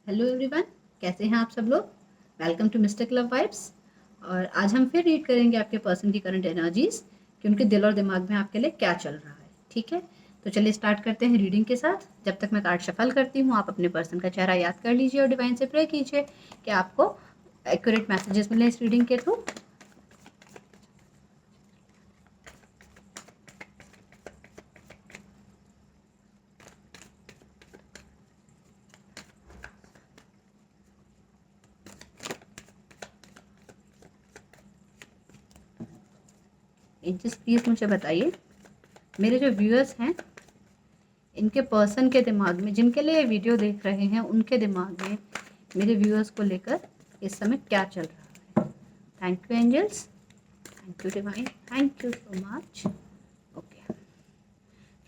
Hello everyone, कैसे हैं आप सब लोग। Welcome to mister club vibes. और आज हम फिर रीड करेंगे आपके पर्सन की करंट एनर्जीज कि उनके दिल और दिमाग में आपके लिए क्या चल रहा है। ठीक है, तो चलिए स्टार्ट करते हैं रीडिंग के साथ। जब तक मैं कार्ड शफल करती हूँ, आप अपने पर्सन का चेहरा याद कर लीजिए और डिवाइन से प्रे कीजिए कि आपको एक्यूरेट मैसेजेस मिले इस रीडिंग के थ्रू। एंजल्स प्लीज़ मुझे बताइए, मेरे जो व्यूअर्स हैं इनके पर्सन के दिमाग में, जिनके लिए ये वीडियो देख रहे हैं, उनके दिमाग में मेरे व्यूअर्स को लेकर इस समय क्या चल रहा है। Thank you angels, thank you divine, thank you so much. Okay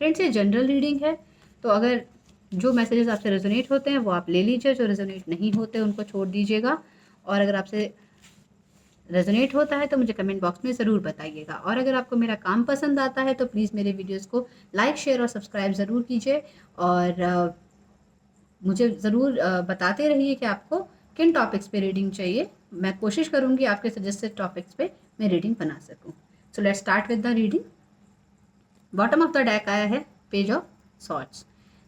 friends, ये जनरल रीडिंग है, तो अगर जो मैसेजेस आपसे रेजोनेट होते हैं वो आप ले लीजिए, जो रेजोनेट नहीं होते उनको छोड़ दीजिएगा। और अगर आपसे रेजोनेट होता है तो मुझे कमेंट बॉक्स में ज़रूर बताइएगा। और अगर आपको मेरा काम पसंद आता है तो प्लीज़ मेरे वीडियोस को लाइक, शेयर और सब्सक्राइब ज़रूर कीजिए। और मुझे ज़रूर बताते रहिए कि आपको किन टॉपिक्स पे रीडिंग चाहिए। मैं कोशिश करूँगी आपके सजेस्टेड टॉपिक्स पे मैं रीडिंग बना सकूँ। So let's start with the reading. Bottom of the deck आया है पेज ऑफ सॉर्ड्स।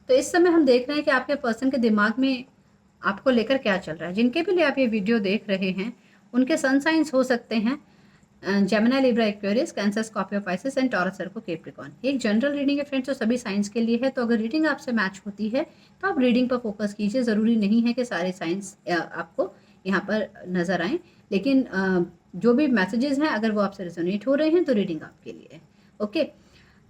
तो इस समय हम देख रहे हैं कि आपके पर्सन के दिमाग में आपको लेकर क्या चल रहा है। जिनके भी लिए आप ये वीडियो देख रहे हैं उनके सन साइंस हो सकते हैं Gemini, Libra, Aquarius, Cancer, Scorpio, Pisces and Taurus, सर्को, कैप्रिकॉर्न। एक जनरल रीडिंग है फ्रेंड्स, तो सभी साइंस के लिए है। तो अगर रीडिंग आपसे मैच होती है तो आप रीडिंग पर फोकस कीजिए। ज़रूरी नहीं है कि सारे साइंस आपको यहाँ पर नज़र आएँ, लेकिन जो भी मैसेजेस हैं अगर वो आपसे रेजोनेट हो रहे हैं तो रीडिंग आपके लिए है। ओके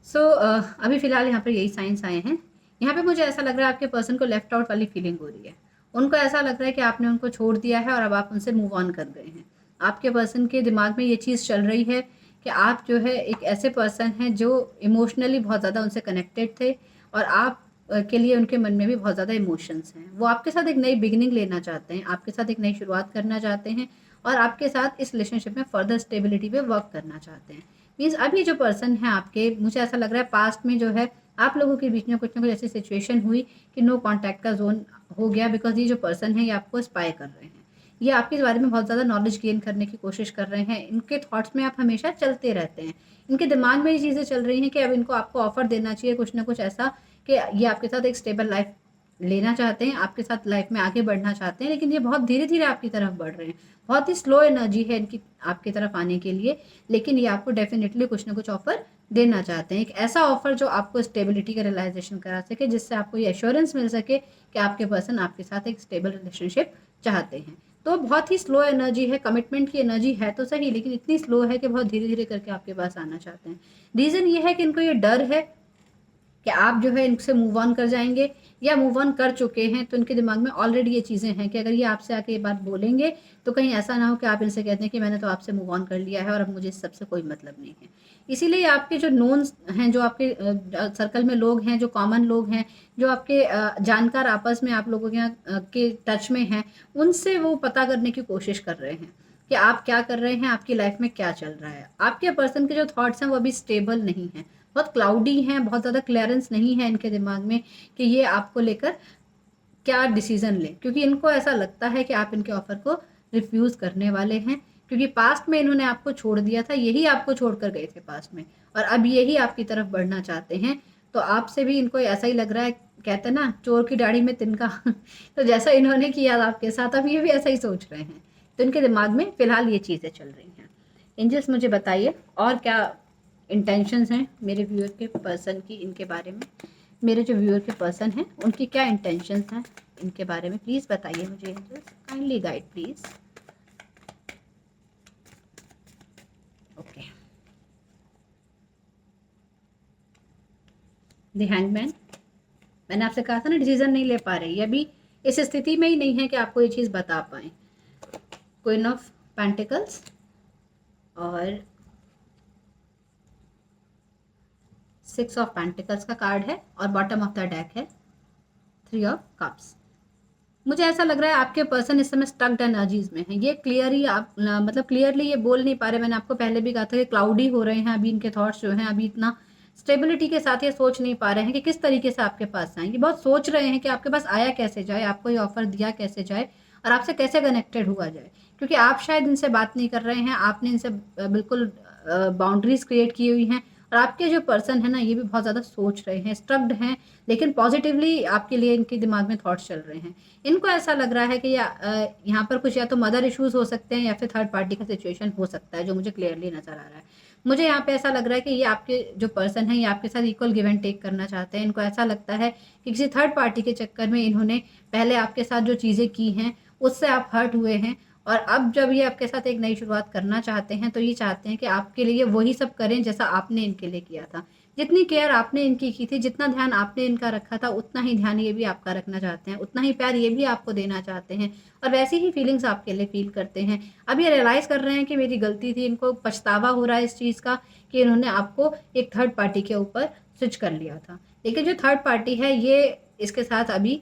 सो अभी फ़िलहाल यहाँ पर यही साइंस आए हैं। यहाँ पे मुझे ऐसा लग रहा है आपके पर्सन को लेफ्ट आउट वाली फीलिंग हो रही है। उनको ऐसा लग रहा है कि आपने उनको छोड़ दिया है और अब आप उनसे मूव ऑन कर गए हैं। आपके पर्सन के दिमाग में ये चीज़ चल रही है कि आप जो है एक ऐसे पर्सन हैं जो इमोशनली बहुत ज़्यादा उनसे कनेक्टेड थे और आप के लिए उनके मन में भी बहुत ज़्यादा इमोशंस हैं। वो आपके साथ एक नई बिगिनिंग लेना चाहते हैं, आपके साथ एक नई शुरुआत करना चाहते हैं और आपके साथ इस रिलेशनशिप में फर्दर स्टेबिलिटी पे वर्क करना चाहते हैं। मीन्स अभी जो पर्सन है आपके, मुझे ऐसा लग रहा है पास्ट में जो है आप लोगों के बीच में कुछ ना कुछ ऐसी सिचुएशन हुई कि नो कॉन्टैक्ट का जोन हो गया, बिकॉज ये जो पर्सन है ये आपको स्पाई कर रहे हैं। ये आपके बारे में बहुत ज़्यादा नॉलेज गेन करने की कोशिश कर रहे हैं। इनके थॉट्स में आप हमेशा चलते रहते हैं। इनके दिमाग में ये चीज़ें चल रही हैं कि अब इनको आपको ऑफर देना चाहिए कुछ ना कुछ ऐसा कि ये आपके साथ एक स्टेबल लाइफ लेना चाहते हैं, आपके साथ लाइफ में आगे बढ़ना चाहते हैं, लेकिन ये बहुत धीरे धीरे आपकी तरफ बढ़ रहे हैं। बहुत ही स्लो एनर्जी है इनकी आपकी तरफ आने के लिए, लेकिन ये आपको डेफिनेटली कुछ ना कुछ ऑफर देना चाहते हैं। एक ऐसा ऑफर जो आपको स्टेबिलिटी का रियलाइजेशन करा सके, जिससे आपको ये एश्योरेंस मिल सके कि आपके पर्सन आपके साथ एक स्टेबल रिलेशनशिप चाहते हैं। तो बहुत ही स्लो एनर्जी है, कमिटमेंट की एनर्जी है तो सही, लेकिन इतनी स्लो है कि बहुत धीरे धीरे करके आपके पास आना चाहते हैं। रीज़न ये है कि इनको ये डर है कि आप जो है इनसे मूव ऑन कर जाएंगे या मूव ऑन कर चुके हैं। तो इनके दिमाग में ऑलरेडी ये चीज़ें हैं कि अगर ये आपसे आके ये बात बोलेंगे तो कहीं ऐसा ना हो कि आप इनसे कहते हैं कि मैंने तो आपसे मूव ऑन कर लिया है और अब मुझे इस सबसे कोई मतलब नहीं है। इसीलिए आपके जो नोन्स हैं, जो आपके सर्कल में लोग हैं, जो कॉमन लोग हैं, जो आपके जानकार आपस में आप लोगों के यहाँ के टच में हैं, उनसे वो पता करने की कोशिश कर रहे हैं कि आप क्या कर रहे हैं, आपकी लाइफ में क्या चल रहा है। आपके पर्सन के जो थॉट्स हैं वो अभी स्टेबल नहीं हैं, बहुत क्लाउडी हैं, बहुत ज़्यादा क्लियरेंस नहीं है इनके दिमाग में कि ये आपको लेकर क्या डिसीजन लें, क्योंकि इनको ऐसा लगता है कि आप इनके ऑफर को रिफ्यूज़ करने वाले हैं। क्योंकि पास्ट में इन्होंने आपको छोड़ दिया था, यही आपको छोड़ कर गए थे पास्ट में, और अब यही आपकी तरफ बढ़ना चाहते हैं। तो आपसे भी इनको ऐसा ही लग रहा है, कहते हैं ना चोर की दाढ़ी में तिनका तो जैसा इन्होंने किया आपके साथ, अब ये भी ऐसा ही सोच रहे हैं। तो इनके दिमाग में फ़िलहाल ये चीज़ें चल रही हैं। एंजल्स मुझे बताइए और क्या इंटेंशंस हैं मेरे व्यूअर के पर्सन की इनके बारे में। मेरे जो व्यूअर के पर्सन हैं उनकी क्या इंटेंशंस हैं इनके बारे में, प्लीज़ बताइए मुझे angels, kindly guide please. Okay, the hangman. मैंने आपसे कहा था ना डिसीजन नहीं ले पा रही है, अभी इस स्थिति में ही नहीं है कि आपको ये चीज़ बता पाएँ। क्वीन ऑफ पेंटिकल्स और 6 ऑफ पेंटिकल्स का कार्ड है और बॉटम ऑफ द डेक है 3 ऑफ कप्स। मुझे ऐसा लग रहा है आपके पर्सन इस समय स्टक्ड एनर्जीज में है। ये क्लियरली आप मतलब क्लियरली ये बोल नहीं पा रहे। मैंने आपको पहले भी कहा था कि क्लाउडी हो रहे हैं अभी इनके थॉट्स जो हैं, अभी इतना स्टेबिलिटी के साथ ये सोच नहीं पा रहे हैं कि किस तरीके से आपके पास आए। ये बहुत सोच रहे हैं कि आपके पास आया कैसे जाए, आपको ये ऑफ़र दिया कैसे जाए और आपसे कैसे कनेक्टेड हुआ जाए। क्योंकि आप शायद इनसे बात नहीं कर रहे हैं, आपने इनसे बिल्कुल बाउंड्रीज़ क्रिएट की हुई हैं और आपके जो पर्सन है ना, ये भी बहुत ज़्यादा सोच रहे हैं, स्ट्रक्ड हैं, लेकिन पॉजिटिवली आपके लिए इनके दिमाग में थॉट्स चल रहे हैं। इनको ऐसा लग रहा है कि यहाँ पर कुछ या तो मदर इश्यूज़ हो सकते हैं या फिर थर्ड पार्टी का सिचुएशन हो सकता है, जो मुझे क्लियरली नज़र आ रहा है। मुझे यहाँ पे ऐसा लग रहा है कि ये आपके जो पर्सन है, ये आपके साथ इक्वल गिव एंड टेक करना चाहते हैं। इनको ऐसा लगता है कि किसी थर्ड पार्टी के चक्कर में इन्होंने पहले आपके साथ जो चीज़ें की हैं, उससे आप हर्ट हुए हैं और अब जब ये आपके साथ एक नई शुरुआत करना चाहते हैं, तो ये चाहते हैं कि आपके लिए वही सब करें जैसा आपने इनके लिए किया था। जितनी केयर आपने इनकी की थी, जितना ध्यान आपने इनका रखा था, उतना ही ध्यान ये भी आपका रखना चाहते हैं, उतना ही प्यार ये भी आपको देना चाहते हैं और वैसी ही फीलिंग्स आपके लिए फ़ील करते हैं। अब ये रियलाइज़ कर रहे हैं कि मेरी गलती थी, इनको पछतावा हो रहा है इस चीज़ का कि इन्होंने आपको एक थर्ड पार्टी के ऊपर स्विच कर लिया था। लेकिन जो थर्ड पार्टी है, ये इसके साथ अभी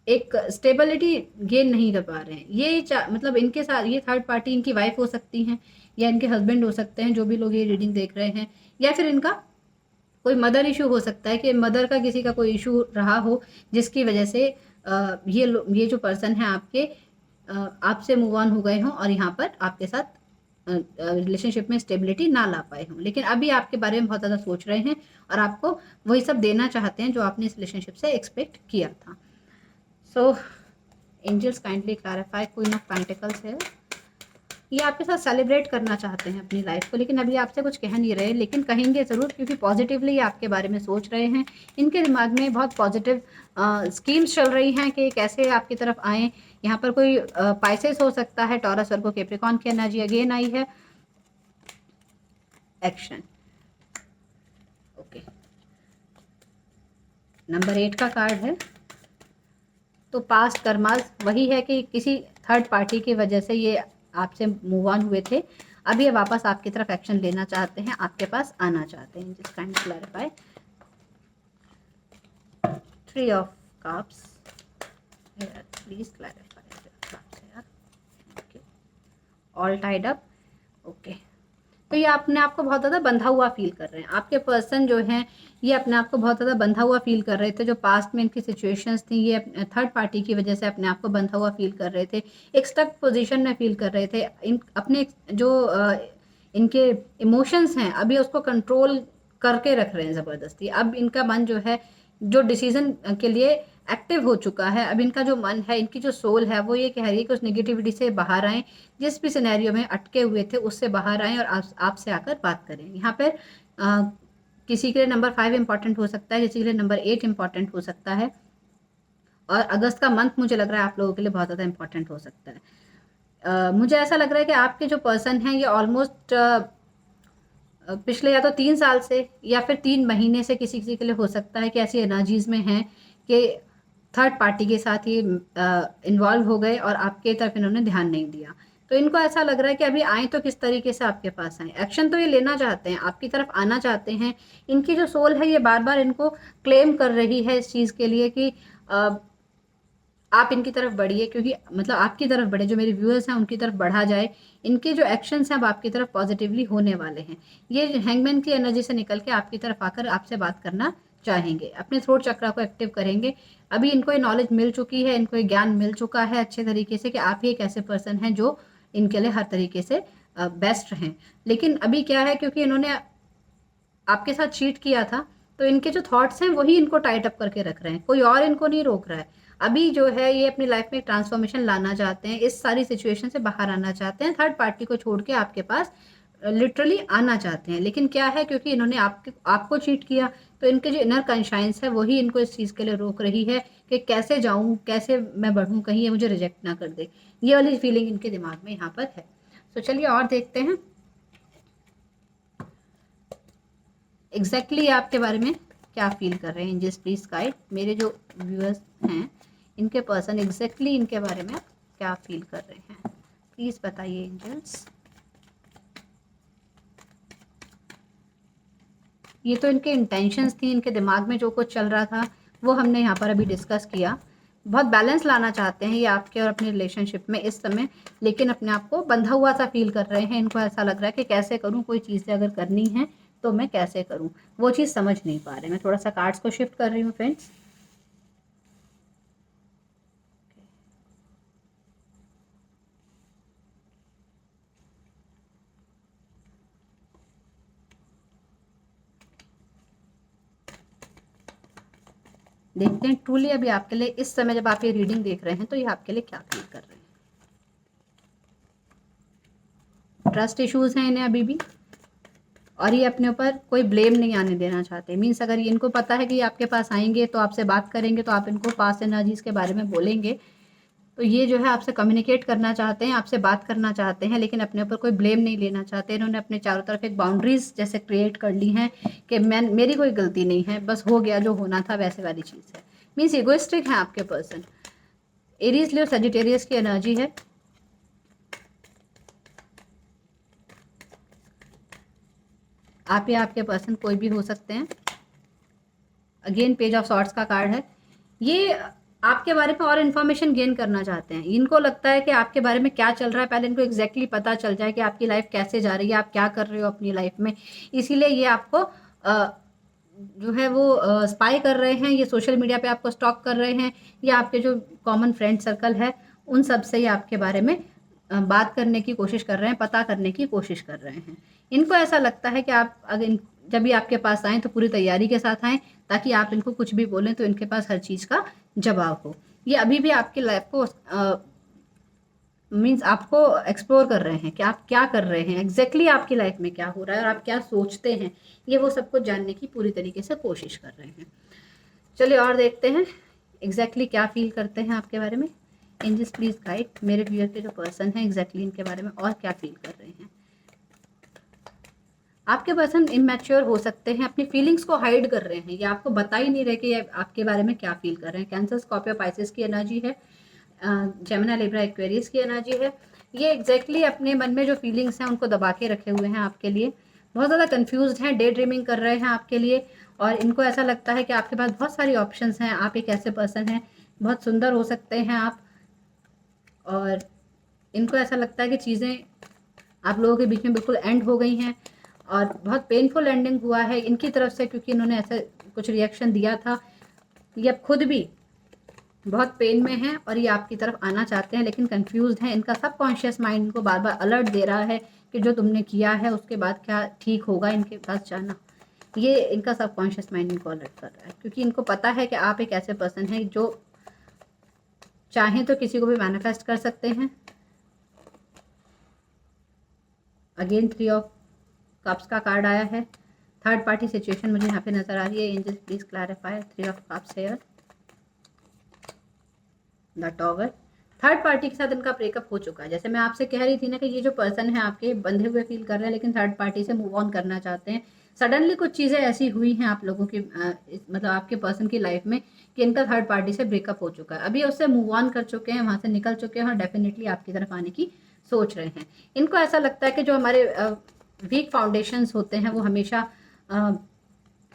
एक स्टेबिलिटी गेन नहीं कर पा रहे हैं। ये मतलब इनके साथ ये थर्ड पार्टी इनकी वाइफ हो सकती हैं या इनके हस्बैंड हो सकते हैं, जो भी लोग ये रीडिंग देख रहे हैं, या फिर इनका कोई मदर इशू हो सकता है कि मदर का किसी का कोई इशू रहा हो, जिसकी वजह से ये जो पर्सन है आपके आपसे मूव ऑन हो गए हों और यहाँ पर आपके साथ रिलेशनशिप में स्टेबिलिटी ना ला पाए हों। लेकिन अभी आपके बारे में बहुत ज़्यादा सोच रहे हैं और आपको वही सब देना चाहते हैं जो आपने इस रिलेशनशिप से एक्सपेक्ट किया था। So angels kindly clarify queen of pentacles है। ये आपके साथ सेलिब्रेट करना चाहते हैं अपनी लाइफ को, लेकिन अभी आपसे कुछ कह नहीं रहे, लेकिन कहेंगे ज़रूर क्योंकि पॉजिटिवली ये आपके बारे में सोच रहे हैं। इनके दिमाग में बहुत पॉजिटिव स्कीम्स चल रही हैं कि कैसे आपकी तरफ आएँ। यहाँ पर कोई पाइसेस हो सकता है, टॉरस, वर्गो, कैप्रिकॉर्न की एनर्जी अगेन आई है। एक्शन, ओके, नंबर 8 का कार्ड है। तो पास्ट कर्मास वही है कि किसी थर्ड पार्टी की वजह से ये आपसे मूव ऑन हुए थे, अब ये वापस आपकी तरफ एक्शन लेना चाहते हैं, आपके पास आना चाहते हैं। Just kind clarify. 3 of cups, please clarify. All tied up, okay. तो ये अपने आप को बहुत ज़्यादा बंधा हुआ फील कर रहे हैं। आपके पर्सन जो हैं, ये अपने आप को बहुत ज़्यादा बंधा हुआ फील कर रहे थे। जो पास्ट में इनकी सिचुएशंस थी, ये थर्ड पार्टी की वजह से अपने आप को बंधा हुआ फील कर रहे थे, एक स्टक पोजीशन में फील कर रहे थे। अपने जो इनके इमोशंस हैं, अभी उसको कंट्रोल करके रख रहे हैं ज़बरदस्ती। अब इनका मन जो है, जो डिसीजन के लिए एक्टिव हो चुका है, अब इनका जो मन है, इनकी जो सोल है, वो ये कह रही है कि उस नेगेटिविटी से बाहर आएँ, जिस भी सिनेरियो में अटके हुए थे उससे बाहर आएँ और आपसे आकर बात करें। यहाँ पर किसी के लिए नंबर 5 इम्पॉर्टेंट हो सकता है, किसी के लिए नंबर 8 इम्पॉर्टेंट हो सकता है और अगस्त का मंथ मुझे लग रहा है आप लोगों के लिए बहुत ज़्यादा इम्पॉर्टेंट हो सकता है। मुझे ऐसा लग रहा है कि आपके जो पर्सन हैं, ये ऑलमोस्ट पिछले या तो 3 साल से या फिर 3 महीने से किसी किसी के लिए हो सकता है कि ऐसी एनर्जीज़ में हैं कि थर्ड पार्टी के साथ ये इन्वॉल्व हो गए और आपके तरफ इन्होंने ध्यान नहीं दिया। तो इनको ऐसा लग रहा है कि अभी आएँ तो किस तरीके से आपके पास आएँ। एक्शन तो ये लेना चाहते हैं, आपकी तरफ आना चाहते हैं। इनकी जो सोल है, ये बार-बार इनको क्लेम कर रही है इस चीज़ के लिए कि आप इनकी तरफ बढ़िए, क्योंकि मतलब आपकी तरफ बढ़े, जो मेरे व्यूअर्स हैं उनकी तरफ बढ़ा जाए। इनके जो एक्शंस हैं अब आपकी तरफ पॉजिटिवली होने वाले हैं। ये हैंगमैन की एनर्जी से निकल के आपकी तरफ आकर आपसे बात करना चाहेंगे, अपने थ्रोट चक्रा को एक्टिव करेंगे। अभी इनको ये नॉलेज मिल चुकी है, इनको ये ज्ञान मिल चुका है अच्छे तरीके से कि आप ही एक ऐसे पर्सन हैं जो इनके लिए हर तरीके से बेस्ट हैं। लेकिन अभी क्या है, क्योंकि इन्होंने आपके साथ चीट किया था, तो इनके जो थॉट्स हैं वही इनको टाइट अप करके रख रहे हैं, कोई और इनको नहीं रोक रहा है। अभी जो है ये अपनी लाइफ में ट्रांसफॉर्मेशन लाना चाहते हैं, इस सारी सिचुएशन से बाहर आना चाहते हैं, थर्ड पार्टी को छोड़ के आपके पास लिटरली आना चाहते हैं। लेकिन क्या है, क्योंकि इन्होंने आपको चीट किया, तो इनके जो इनर कॉन्शियस है वही इनको इस चीज़ के लिए रोक रही है कि कैसे जाऊँ, कैसे मैं बढ़ूँ, कहीं ये मुझे रिजेक्ट ना कर दे। ये वाली फीलिंग इनके दिमाग में यहाँ पर है। तो चलिए और देखते हैं एग्जैक्टली आपके बारे में क्या फील कर रहे हैं। एंजल्स प्लीज गाइड, मेरे जो व्यूअर्स हैं इनके पर्सन एग्जैक्टली इनके बारे में क्या फील कर रहे हैं, प्लीज बताइए एंजल्स। ये तो इनके इंटेंशंस थी, इनके दिमाग में जो कुछ चल रहा था वो हमने यहाँ पर अभी डिस्कस किया। बहुत बैलेंस लाना चाहते हैं ये आपके और अपने रिलेशनशिप में इस समय, लेकिन अपने आप को बंधा हुआ सा फील कर रहे हैं। इनको ऐसा लग रहा है कि कैसे करूँ, कोई चीज़ें अगर करनी है तो मैं कैसे करूं, वो चीज़ समझ नहीं पा रहे। मैं थोड़ा सा कार्ड्स को शिफ्ट कर रही हूँ फ्रेंड्स। देखते हैं ट्रूली अभी आपके लिए इस समय जब आप ये रीडिंग देख रहे हैं तो ये आपके लिए क्या फील कर रहे हैं। ट्रस्ट इश्यूज हैं इन्हें अभी भी, और ये अपने ऊपर कोई ब्लेम नहीं आने देना चाहते। मीन्स अगर ये इनको पता है कि ये आपके पास आएंगे तो आपसे बात करेंगे, तो आप इनको पास्ट एनर्जीज के बारे में बोलेंगे, तो ये जो है आपसे कम्युनिकेट करना चाहते हैं, आपसे बात करना चाहते हैं, लेकिन अपने ऊपर कोई ब्लेम नहीं लेना चाहते। इन्होंने अपने चारों तरफ एक बाउंड्रीज जैसे क्रिएट कर ली हैं कि मेरी कोई गलती नहीं है, बस हो गया जो होना था, वैसे वाली चीज़ है। मीन्स इगोइस्टिक है आपके पर्सन। एरीज लियो सजिटेरियस की एनर्जी है। आप या आपके पर्सन कोई भी हो सकते हैं। अगेन पेज ऑफ सॉर्ड्स का कार्ड है। ये आपके बारे में और इन्फॉर्मेशन गेन करना चाहते हैं। इनको लगता है कि आपके बारे में क्या चल रहा है पहले इनको एग्जैक्टली पता चल जाए कि आपकी लाइफ कैसे जा रही है, आप क्या कर रहे हो अपनी लाइफ में। इसीलिए ये आपको जो है वो स्पाई कर रहे हैं, ये सोशल मीडिया पे आपको स्टॉक कर रहे हैं, या आपके जो कॉमन फ्रेंड सर्कल है उन सब से ही आपके बारे में बात करने की कोशिश कर रहे हैं, पता करने की कोशिश कर रहे हैं। इनको ऐसा लगता है कि आप अगर जब भी आपके पास आएँ तो पूरी तैयारी के साथ आएँ, ताकि आप इनको कुछ भी बोलें तो इनके पास हर चीज़ का जवाब हो। ये अभी भी आपकी लाइफ को मीन्स आपको एक्सप्लोर कर रहे हैं कि आप क्या कर रहे हैं, एग्जैक्टली आपकी लाइफ में क्या हो रहा है और आप क्या सोचते हैं, ये वो सब कुछ जानने की पूरी तरीके से कोशिश कर रहे हैं। चलिए और देखते हैं एग्जैक्टली क्या फील करते हैं आपके बारे में। एंजल्स प्लीज गाइड मेरे व्यूअर के जो पर्सन हैं एग्जैक्टली इनके बारे में और क्या फील कर रहे हैं। आपके पर्सन इमैच्योर हो सकते हैं, अपनी फीलिंग्स को हाइड कर रहे हैं, ये आपको बता ही नहीं रहे कि आपके बारे में क्या फील कर रहे हैं। कैंसर, स्कॉर्पियो, पाइसेस की एनर्जी है। जेमिनी, लिब्रा, एक्वेरियस की एनर्जी है। ये एग्जैक्टली अपने मन में जो फीलिंग्स हैं उनको दबा के रखे हुए हैं आपके लिए। बहुत ज़्यादा कंफ्यूज्ड हैं, डे ड्रीमिंग कर रहे हैं आपके लिए, और इनको ऐसा लगता है कि आपके पास बहुत सारी ऑप्शंस हैं। आप एक ऐसे पर्सन हैं, बहुत सुंदर हो सकते हैं आप, और इनको ऐसा लगता है कि चीज़ें आप लोगों के बीच में बिल्कुल एंड हो गई हैं और बहुत पेनफुल एंडिंग हुआ है इनकी तरफ से, क्योंकि इन्होंने ऐसा कुछ रिएक्शन दिया था। ये अब खुद भी बहुत पेन में हैं और ये आपकी तरफ आना चाहते हैं, लेकिन कंफ्यूज्ड हैं। इनका सबकॉन्शियस माइंड इनको बार बार अलर्ट दे रहा है कि जो तुमने किया है उसके बाद क्या ठीक होगा इनके पास जाना। ये इनका सबकॉन्शियस माइंड इनको अलर्ट कर रहा है, क्योंकि इनको पता है कि आप एक ऐसे पर्सन हैं जो चाहें तो किसी को भी मैनिफेस्ट कर सकते हैं। अगेन 3 ऑफ कप्स का कार्ड आया है। थर्ड पार्टी सिचुएशन मुझे यहाँ पे नजर आ रही है। Angels please clarify 3 of cups here. The tower, third party के साथ इनका ब्रेकअप हो चुका है। जैसे मैं आपसे कह रही थी ना कि ये जो पर्सन है आपके बंधे हुए फील कर रहे हैं, लेकिन थर्ड पार्टी से मूव ऑन करना चाहते हैं। सडनली कुछ चीज़ें ऐसी हुई हैं आप लोगों की मतलब आपके पर्सन की लाइफ में कि इनका थर्ड पार्टी से ब्रेकअप हो चुका है। अभी उससे मूव ऑन कर चुके हैं, वहाँ से निकल चुके हैं और डेफिनेटली आपकी तरफ आने की सोच रहे हैं। इनको ऐसा लगता है कि जो हमारे वीक फाउंडेशंस होते हैं वो हमेशा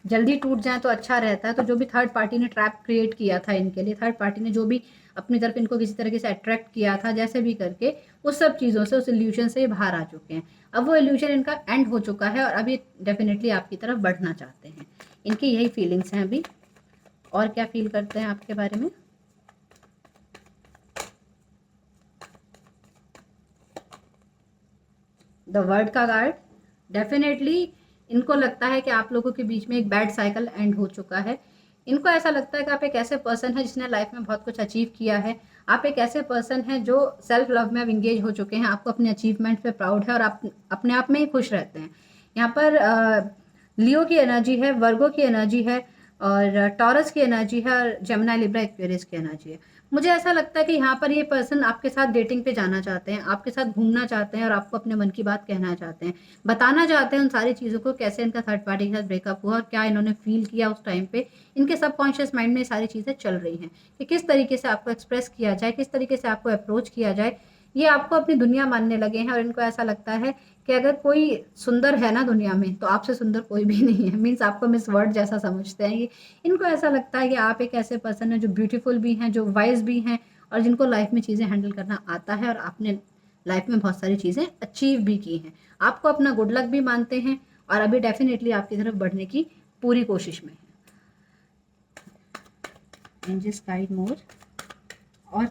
जल्दी टूट जाए तो अच्छा रहता है। तो जो भी थर्ड पार्टी ने ट्रैप क्रिएट किया था इनके लिए, थर्ड पार्टी ने जो भी अपनी तरफ इनको किसी तरीके से अट्रैक्ट किया था, जैसे भी करके उस सब चीज़ों से, उस इल्यूजन से ये बाहर आ चुके हैं। अब वो इल्यूजन इनका एंड हो चुका है और अभी डेफिनेटली आपकी तरफ बढ़ना चाहते हैं। इनकी यही फीलिंग्स हैं अभी। और क्या फील करते हैं आपके बारे में। द वर्ड का कार्ड, डेफिनेटली इनको लगता है कि आप लोगों के बीच में एक बैड साइकिल एंड हो चुका है। इनको ऐसा लगता है कि आप एक ऐसे पर्सन है जिसने लाइफ में बहुत कुछ अचीव किया है। आप एक ऐसे पर्सन हैं जो सेल्फ लव में अब इंगेज हो चुके हैं, आपको अपने अचीवमेंट पे प्राउड है और आप अपने आप में ही खुश रहते हैं। यहाँ पर लियो की एनर्जी है, वर्गो की एनर्जी है, और टॉरस की एनर्जी है, और जेमिनी, लिब्रा, एक्वेरियस की एनर्जी है। मुझे ऐसा लगता है कि यहाँ पर ये पर्सन आपके साथ डेटिंग पे जाना चाहते हैं, आपके साथ घूमना चाहते हैं और आपको अपने मन की बात कहना चाहते हैं, बताना चाहते हैं उन सारी चीज़ों को, कैसे इनका थर्ड पार्टी के साथ ब्रेकअप हुआ और क्या इन्होंने फील किया उस टाइम पे। इनके सबकॉन्शियस माइंड में ये सारी चीज़ें चल रही हैं कि किस तरीके से आपको एक्सप्रेस किया जाए, किस तरीके से आपको अप्रोच किया जाए। ये आपको अपनी दुनिया मानने लगे हैं और इनको ऐसा लगता है कि अगर कोई सुंदर है ना दुनिया में तो आपसे सुंदर कोई भी नहीं है। मीन्स आपको मिस वर्ल्ड जैसा समझते हैं ये। इनको ऐसा लगता है कि आप एक ऐसे पर्सन हैं जो ब्यूटीफुल भी हैं, जो वाइज भी हैं, और जिनको लाइफ में चीज़ें हैंडल करना आता है, और आपने लाइफ में बहुत सारी चीज़ें अचीव भी की हैं। आपको अपना गुड लक भी मानते हैं और अभी डेफिनेटली आपकी तरफ बढ़ने की पूरी कोशिश में है। एंजल्स गाइड मोर, और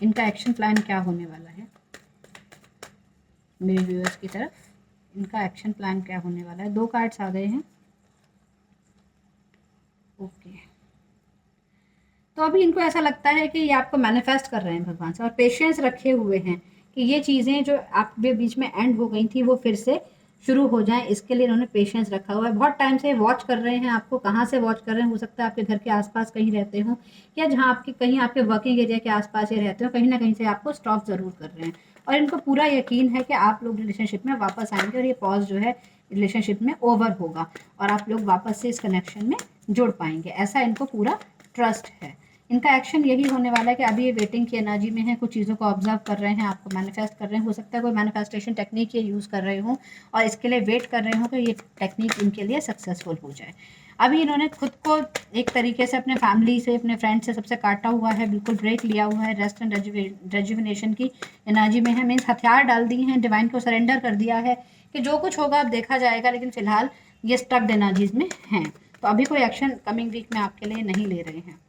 इनका एक्शन प्लान क्या होने वाला है मेरे व्यूअर्स की तरफ, इनका एक्शन प्लान क्या होने वाला है। 2 कार्ड्स आ गए हैं। ओके, तो अभी इनको ऐसा लगता है कि ये आपको मैनिफेस्ट कर रहे हैं भगवान से, और पेशेंस रखे हुए हैं कि ये चीज़ें जो आपके बीच में एंड हो गई थी वो फिर से शुरू हो जाएं, इसके लिए इन्होंने पेशेंस रखा हुआ है। बहुत टाइम से वॉच कर रहे हैं आपको। कहाँ से वॉच कर रहे हैं, हो सकता है आपके घर के आसपास कहीं रहते हो, या जहाँ आपके कहीं आपके वर्किंग एरिया के आसपास ये रहते हो, कहीं ना कहीं से आपको स्टॉप ज़रूर कर रहे हैं। और इनको पूरा यकीन है कि आप लोग रिलेशनशिप में वापस आएंगे, और ये पॉज जो है रिलेशनशिप में ओवर होगा, और आप लोग वापस से इस कनेक्शन में जुड़ पाएंगे, ऐसा इनको पूरा ट्रस्ट है। इनका एक्शन यही होने वाला है कि अभी ये वेटिंग की एनर्जी में है, कुछ चीज़ों को ऑब्जर्व कर रहे हैं, आपको मैनिफेस्ट कर रहे हैं। हो सकता है कोई मैनिफेस्टेशन टेक्निक ये यूज़ कर रहे हो और इसके लिए वेट कर रहे हो कि ये टेक्निक इनके लिए सक्सेसफुल हो जाए। अभी इन्होंने खुद को एक तरीके से अपने फैमिली से, अपने फ्रेंड से, सबसे काटा हुआ है, बिल्कुल ब्रेक लिया हुआ है, रेस्ट एंड रेजुविनेशन की एनर्जी में है। मीन्स हथियार डाल दिए हैं, डिवाइन को सरेंडर कर दिया है कि जो कुछ होगा अब देखा जाएगा, लेकिन फिलहाल ये स्टक्ड एनर्जीज में हैं। तो अभी कोई एक्शन कमिंग वीक में आपके लिए नहीं ले रहे हैं।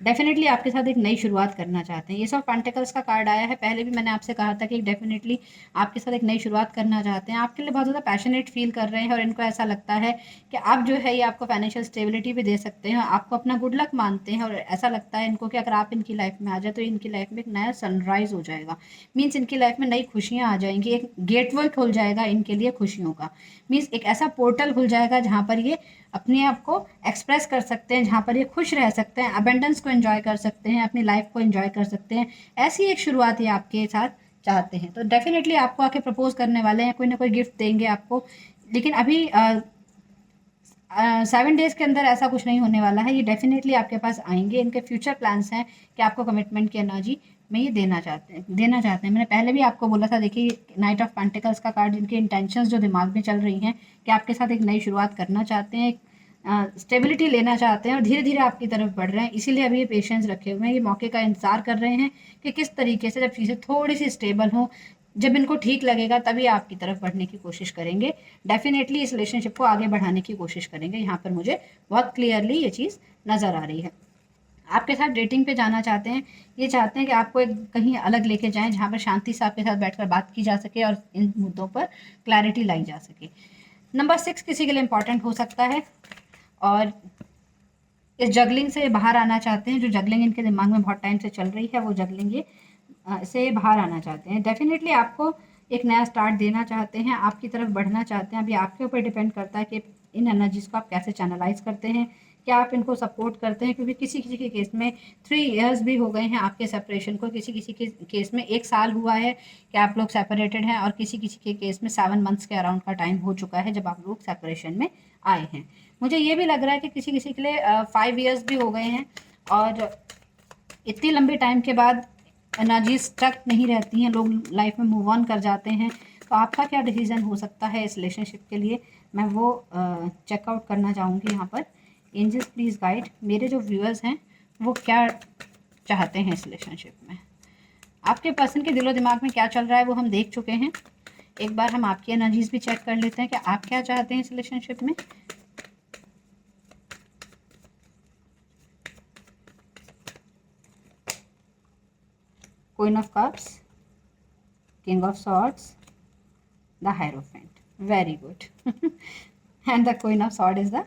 डेफिनेटली आपके साथ एक नई शुरुआत करना चाहते हैं। ये सब पेंटिकल्स का कार्ड आया है। पहले भी मैंने आपसे कहा था कि डेफिनेटली आपके साथ एक नई शुरुआत करना चाहते हैं, आपके लिए बहुत ज़्यादा पैशनेट फील कर रहे हैं, और इनको ऐसा लगता है कि आप जो है ये आपको फाइनेंशियल स्टेबिलिटी भी दे सकते हैं, आपको अपना गुड लक मानते हैं, और ऐसा लगता है इनको कि अगर आप इनकी लाइफ में आ जाए तो इनकी लाइफ में एक नया सनराइज हो जाएगा। मीन्स इनकी लाइफ में नई खुशियाँ आ जाएंगी, एक गेटवे खुल जाएगा इनके लिए खुशियों का। मीन्स एक ऐसा पोर्टल खुल जाएगा जहाँ पर ये अपने आप को एक्सप्रेस कर सकते हैं, जहाँ पर ये खुश रह सकते हैं, अबेंडेंस को एंजॉय कर सकते हैं, अपनी लाइफ को एंजॉय कर सकते हैं। ऐसी एक शुरुआत ये आपके साथ चाहते हैं। तो डेफिनेटली आपको आके प्रपोज करने वाले हैं, कोई ना कोई गिफ्ट देंगे आपको, लेकिन अभी 7 डेज़ के अंदर ऐसा कुछ नहीं होने वाला है। ये डेफिनेटली आपके पास आएंगे। इनके फ्यूचर प्लान्स हैं कि आपको कमिटमेंट की एनर्जी में ये देना चाहते हैं। मैंने पहले भी आपको बोला था, देखिए नाइट ऑफ पेंटिकल्स का कार्ड, इनके इंटेंशंस जो दिमाग में चल रही हैं कि आपके साथ एक नई शुरुआत करना चाहते हैं, स्टेबिलिटी लेना चाहते हैं, और धीरे धीरे आपकी तरफ बढ़ रहे हैं। इसीलिए अभी ये पेशेंस रखे हुए हैं, ये मौके का इंतजार कर रहे हैं कि किस तरीके से जब चीज़ें थोड़ी सी स्टेबल हों, जब इनको ठीक लगेगा तभी आपकी तरफ बढ़ने की कोशिश करेंगे। डेफिनेटली इस रिलेशनशिप को आगे बढ़ाने की कोशिश करेंगे। यहाँ पर मुझे बहुत क्लियरली ये चीज़ नज़र आ रही है। आपके साथ डेटिंग पे जाना चाहते हैं, ये चाहते हैं कि आपको एक कहीं अलग लेके जाएं, जहाँ पर शांति से आपके साथ बैठकर बात की जा सके और इन मुद्दों पर क्लैरिटी लाई जा सके। नंबर 6 किसी के लिए इंपॉर्टेंट हो सकता है, और इस जगलिंग से बाहर आना चाहते हैं। जो जगलिंग इनके दिमाग में बहुत टाइम से चल रही है, वो जगलिंग ये से बाहर आना चाहते हैं। डेफिनेटली आपको एक नया स्टार्ट देना चाहते हैं, आपकी तरफ बढ़ना चाहते हैं। अभी आपके ऊपर डिपेंड करता है कि इन एनर्जीज़ को आप कैसे चैनलाइज करते हैं, क्या आप इनको सपोर्ट करते हैं, क्योंकि किसी किसी के केस में 3 इयर्स भी हो गए हैं आपके सेपरेशन को, किसी किसी के केस में 1 साल हुआ है कि आप लोग सेपरेटेड हैं, और किसी किसी के केस में 7 मंथ्स के अराउंड का टाइम हो चुका है जब आप लोग सेपरेशन में आए हैं। मुझे ये भी लग रहा है कि किसी किसी के लिए 5 इयर्स भी हो गए हैं, और इतनी लंबी टाइम के बाद एनर्जी स्टक नहीं रहती हैं, लोग लाइफ में मूव ऑन कर जाते हैं। तो आपका क्या डिसीजन हो सकता है इस रिलेशनशिप के लिए, मैं वो चेकआउट करना चाहूँगी यहाँ पर। एंजल्स प्लीज़ गाइड, मेरे जो व्यूअर्स हैं वो क्या चाहते हैं इस रिलेशनशिप में, आपके पर्सन के दिलो दिमाग में क्या चल रहा है वो हम देख चुके हैं। एक बार हम आपकी एनर्जीज भी चेक कर लेते हैं कि आप क्या चाहते हैं इस रिलेशनशिप में। Queen of cups, king of swords, the hierophant, very good and the queen of sword is the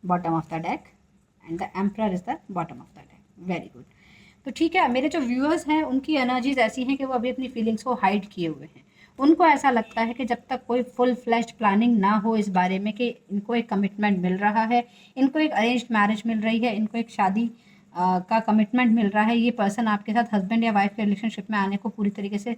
bottom of the deck, and the emperor is the bottom of the deck, very good. तो ठीक है, मेरे जो viewers हैं उनकी energies ऐसी हैं कि वो अभी अपनी फीलिंग्स को हाइड किए हुए हैं। उनको ऐसा लगता है कि जब तक कोई फुल फ्लैश्ड प्लानिंग ना हो इस बारे में कि इनको एक कमिटमेंट मिल रहा है, इनको एक अरेंज्ड मैरिज मिल रही है, इनको एक शादी का कमिटमेंट मिल रहा है, ये पर्सन आपके साथ हस्बैंड या वाइफ के रिलेशनशिप में आने को पूरी तरीके से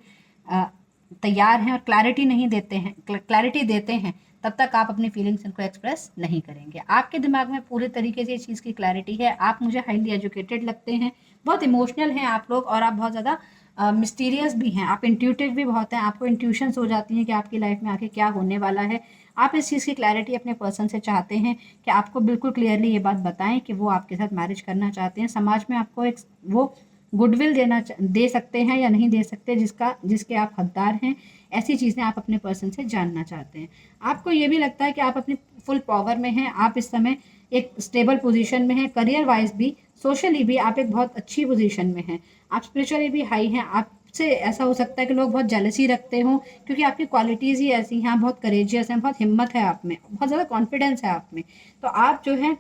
तैयार हैं और क्लैरिटी नहीं देते हैं, क्लैरिटी देते हैं, तब तक आप अपनी फीलिंग्स इनको एक्सप्रेस नहीं करेंगे। आपके दिमाग में पूरे तरीके से इस चीज़ की क्लैरिटी है। आप मुझे हाईली एजुकेटेड लगते हैं, बहुत इमोशनल हैं आप लोग, और आप बहुत ज़्यादा मिस्टीरियस भी हैं, आप इंट्यूटिव भी बहुत हैं, आपको इंट्यूशंस हो जाती हैं कि आपकी लाइफ में आके क्या होने वाला है। आप इस चीज़ की क्लैरिटी अपने पर्सन से चाहते हैं कि आपको बिल्कुल क्लियरली ये बात बताएं कि वो आपके साथ मैरिज करना चाहते हैं। समाज में आपको एक वो गुडविल दे सकते हैं या नहीं दे सकते, जिसके आप हकदार हैं, ऐसी चीज़ें आप अपने पर्सन से जानना चाहते हैं। आपको ये भी लगता है कि आप अपनी फुल पावर में हैं, आप इस समय एक स्टेबल पोजीशन में हैं, करियर वाइज भी, सोशली भी आप एक बहुत अच्छी पोजीशन में हैं, आप स्पिरिचुअली भी हाई हैं। आपसे ऐसा हो सकता है कि लोग बहुत जेलसी रखते हों, क्योंकि आपकी क्वालिटीज़ ही ऐसी हैं, आप बहुत करेजियस हैं, बहुत हिम्मत है आप में, बहुत ज़्यादा कॉन्फिडेंस है आप में। तो आप जो है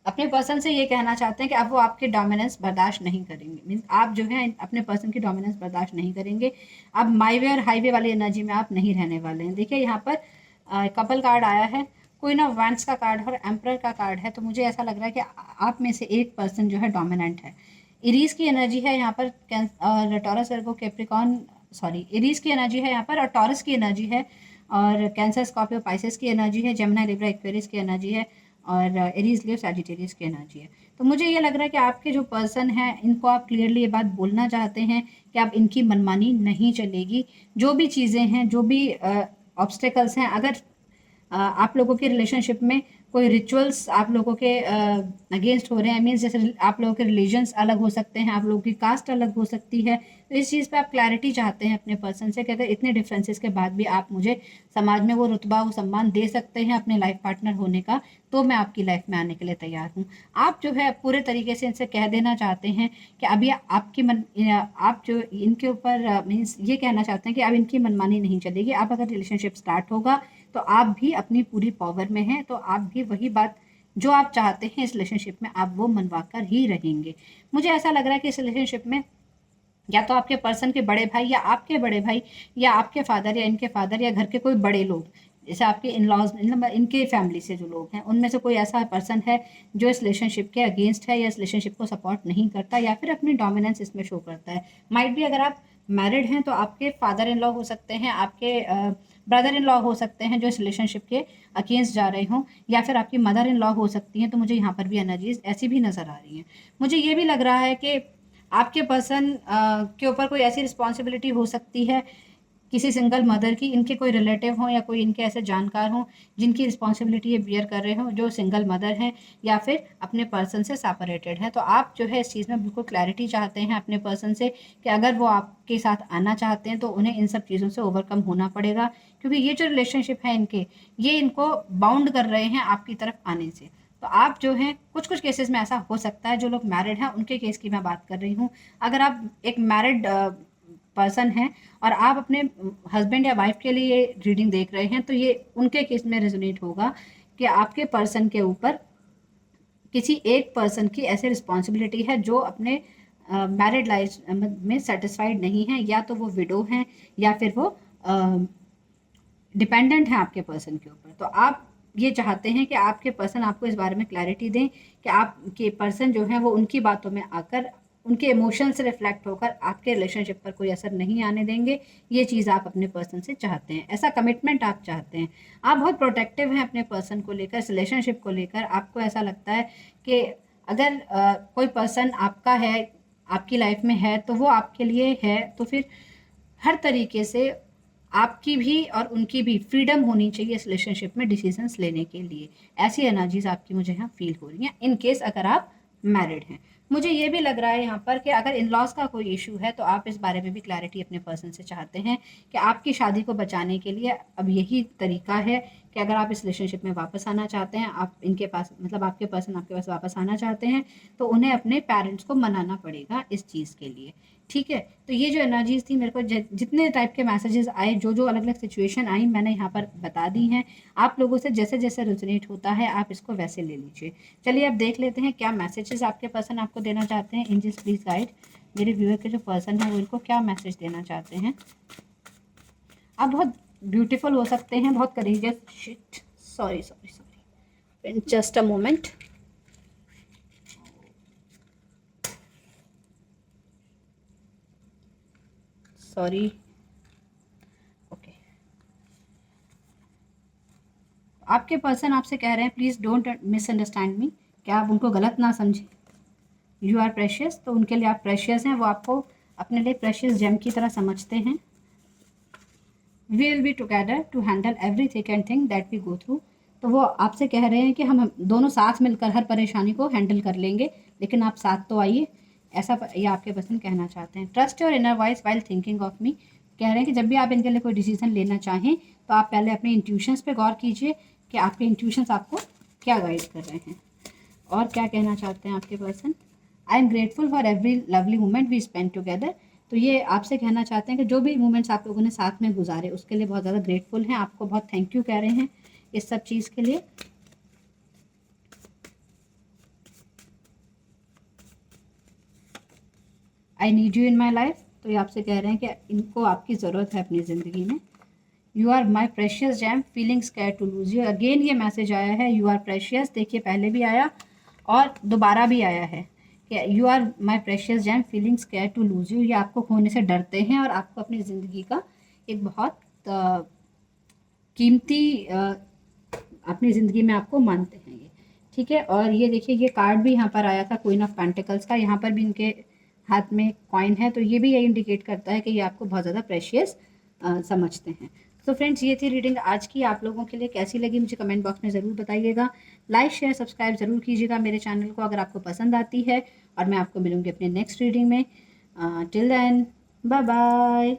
अपने पर्सन से ये कहना चाहते हैं कि अब वो आपके डोमिनेंस बर्दाश्त नहीं करेंगे, मीन्स आप जो है अपने पर्सन की डोमिनेंस बर्दाश्त नहीं करेंगे। अब माई वे और हाईवे वाली एनर्जी में आप नहीं रहने वाले हैं। देखिए यहाँ पर कपल कार्ड आया है, क्वीन ऑफ वैंड्स का कार्ड और एम्परर का कार्ड है। तो मुझे ऐसा लग रहा है कि आप में से एक पर्सन जो है डोमिनेंट है। इरीज की एनर्जी है यहाँ पर, और टॉरस वर्गो कैप्रिकॉर्न, सॉरी इरीज की एनर्जी है यहाँ पर, और टॉरस की एनर्जी है, और कैंसर स्कॉर्पियो पाइसेस की एनर्जी है, जेमिनी लिब्रा एक्वेरियस की एनर्जी है, और एरीज लियो सैजिटेरियस की एनर्जी है। तो मुझे ये लग रहा है कि आपके जो पर्सन हैं इनको आप क्लियरली ये बात बोलना चाहते हैं कि आप इनकी मनमानी नहीं चलेगी। जो भी चीज़ें हैं, जो भी ऑब्स्टेकल्स हैं, अगर आप लोगों के रिलेशनशिप में कोई रिचुअल्स आप लोगों के अगेंस्ट हो रहे हैं, मीन्स जैसे आप लोगों के रिलीजन्स अलग हो सकते हैं, आप लोगों की कास्ट अलग हो सकती है, तो इस चीज़ पे आप क्लैरिटी चाहते हैं अपने पर्सन से कि अगर इतने डिफरेंसेस के बाद भी आप मुझे समाज में वो रुतबा, वो सम्मान दे सकते हैं अपने लाइफ पार्टनर होने का, तो मैं आपकी लाइफ में आने के लिए तैयार हूँ। आप जो है पूरे तरीके से इनसे कह देना चाहते हैं कि अभी आप जो इनके ऊपर मीन्स ये कहना चाहते हैं कि अब इनकी मनमानी नहीं चलेगी। आप अगर रिलेशनशिप स्टार्ट होगा तो आप भी अपनी पूरी पावर में हैं, तो आप भी वही बात जो आप चाहते हैं इस रिलेशनशिप में, आप वो मनवा कर ही रहेंगे। मुझे ऐसा लग रहा है कि इस रिलेशनशिप में या तो आपके पर्सन के बड़े भाई या आपके बड़े भाई या आपके फादर या इनके फादर या घर के कोई बड़े लोग, जैसे आपके इन लॉज, इनके फैमिली से जो लोग हैं, उनमें से कोई ऐसा पर्सन है जो इस रिलेशनशिप के अगेंस्ट है या इस रिलेशनशिप को सपोर्ट नहीं करता या फिर अपनी डोमिनेंस इसमें शो करता है। माइट भी अगर आप मैरिड हैं तो आपके फादर इन लॉ हो सकते हैं, आपके ब्रदर इन लॉ हो सकते हैं जो इस रिलेशनशिप के अगेंस्ट जा रहे हों, या फिर आपकी मदर इन लॉ हो सकती हैं। तो मुझे यहाँ पर भी एनर्जीज ऐसी भी नज़र आ रही हैं। मुझे ये भी लग रहा है कि आपके पर्सन के ऊपर कोई ऐसी रिस्पॉन्सिबिलिटी हो सकती है किसी सिंगल मदर की, इनके कोई रिलेटिव हों या कोई इनके ऐसे जानकार हों जिनकी रिस्पॉन्सिबिलिटी ये बियर कर रहे हों, जो सिंगल मदर हैं या फिर अपने पर्सन से सेपरेटेड हैं। तो आप जो है इस चीज़ में बिल्कुल क्लैरिटी चाहते हैं अपने पर्सन से कि अगर वो आपके साथ आना चाहते हैं तो उन्हें इन सब चीज़ों से ओवरकम होना पड़ेगा, क्योंकि ये जो रिलेशनशिप है इनके, ये इनको बाउंड कर रहे हैं आपकी तरफ आने से। तो आप जो हैं कुछ केसेस में ऐसा हो सकता है, जो लोग मैरिड हैं उनके केस की मैं बात कर रही हूँ। अगर आप एक मैरिड पर्सन हैं और आप अपने हस्बैंड या वाइफ के लिए ये रीडिंग देख रहे हैं, तो ये उनके केस में रेजोनेट होगा कि आपके पर्सन के ऊपर किसी एक पर्सन की ऐसी रिस्पॉन्सिबिलिटी है जो अपने मैरिड लाइफ में सेटिस्फाइड नहीं है, या तो वो विडो हैं या फिर वो डिपेंडेंट हैं आपके पर्सन के ऊपर। तो आप ये चाहते हैं कि आपके पर्सन आपको इस बारे में क्लैरिटी दें कि आपके पर्सन जो है वो उनकी बातों में आकर, उनके इमोशन से रिफ्लेक्ट होकर आपके रिलेशनशिप पर कोई असर नहीं आने देंगे। ये चीज़ आप अपने पर्सन से चाहते हैं, ऐसा कमिटमेंट आप चाहते हैं। आप बहुत प्रोटेक्टिव हैं अपने पर्सन को लेकर, इस रिलेशनशिप को लेकर। आपको ऐसा लगता है कि अगर कोई पर्सन आपका है, आपकी लाइफ में है, तो वो आपके लिए है, तो फिर हर तरीके से आपकी भी और उनकी भी फ्रीडम होनी चाहिए इस रिलेशनशिप में डिसीजंस लेने के लिए। ऐसी एनर्जीज आपकी मुझे यहाँ फील हो रही हैं, इन केस अगर आप मैरिड हैं। मुझे ये भी लग रहा है यहाँ पर कि अगर इन लॉज का कोई इशू है तो आप इस बारे में भी क्लैरिटी अपने पर्सन से चाहते हैं कि आपकी शादी को बचाने के लिए अब यही तरीका है कि अगर आप इस रिलेशनशिप में वापस आना चाहते हैं, आप इनके पास, मतलब आपके पर्सन आपके पास वापस आना चाहते हैं, तो उन्हें अपने पेरेंट्स को मनाना पड़ेगा इस चीज़ के लिए। ठीक है, तो ये जो एनर्जीज थी, मेरे को जितने टाइप के मैसेजेस आए, जो अलग अलग सिचुएशन आई, मैंने यहाँ पर बता दी हैं। आप लोगों से जैसे जैसे रेजोनेट होता है आप इसको वैसे ले लीजिए। चलिए अब देख लेते हैं क्या मैसेजेस आपके पर्सन आपको देना चाहते हैं। एंजल्स प्लीज गाइड मेरे व्यूअर के जो पर्सन है वो इनको क्या मैसेज देना चाहते हैं। आप बहुत ब्यूटीफुल हो सकते हैं, बहुत courageous, shit, sorry, just a moment. Sorry, okay. आपके पर्सन आपसे कह रहे हैं प्लीज़ डोंट मिसअंडरस्टैंड मी, क्या आप उनको गलत ना समझें। यू आर प्रेशियस, तो उनके लिए आप प्रेशियस हैं, वो आपको अपने लिए प्रेशियस जेम की तरह समझते हैं। We will be together to handle every thick and thing that we go through. तो वो आपसे कह रहे हैं कि हम दोनों साथ मिलकर हर परेशानी को हैंडल कर लेंगे, लेकिन आप साथ तो आइए। ऐसा ये आपके पर्सन कहना चाहते हैं। Trust your inner voice while thinking of me, कह रहे हैं कि जब भी आप इनके लिए कोई डिसीजन लेना चाहें तो आप पहले अपने इंट्यूशंस पे गौर कीजिए कि आपके इंट्यूशंस आपको क्या गाइड कर रहे हैं। और क्या कहना चाहते हैं आपके person, I am grateful for every lovely moment we spend together. तो ये आपसे कहना चाहते हैं कि जो भी मोमेंट्स आप लोगों ने साथ में गुजारे उसके लिए बहुत ज़्यादा ग्रेटफुल हैं, आपको बहुत थैंक यू कह रहे हैं इस सब चीज़ के लिए। I need you in my life, तो ये आपसे कह रहे हैं कि इनको आपकी ज़रूरत है अपनी ज़िंदगी में। You are my precious gem feeling scared to lose you, again ये मैसेज आया है यू आर प्रेशियस। देखिए पहले भी आया और दोबारा भी आया है कि you are my precious gem feeling scared to lose you. ये आपको खोने से डरते हैं और आपको अपनी ज़िंदगी का एक बहुत कीमती अपनी ज़िंदगी में आपको मानते हैं ये, ठीक है। और ये देखिए ये कार्ड भी यहाँ पर आया था क्वीन ऑफ पेंटिकल्स का, यहाँ पर भी इनके हाथ में कॉइन है, तो ये भी ये इंडिकेट करता है कि ये आपको बहुत ज़्यादा प्रेशियस समझते हैं। तो फ्रेंड्स ये थी रीडिंग आज की, आप लोगों के लिए कैसी लगी मुझे कमेंट बॉक्स में ज़रूर बताइएगा। लाइक शेयर सब्सक्राइब ज़रूर कीजिएगा मेरे चैनल को अगर आपको पसंद आती है, और मैं आपको मिलूँगी अपने नेक्स्ट रीडिंग में। Till then bye bye.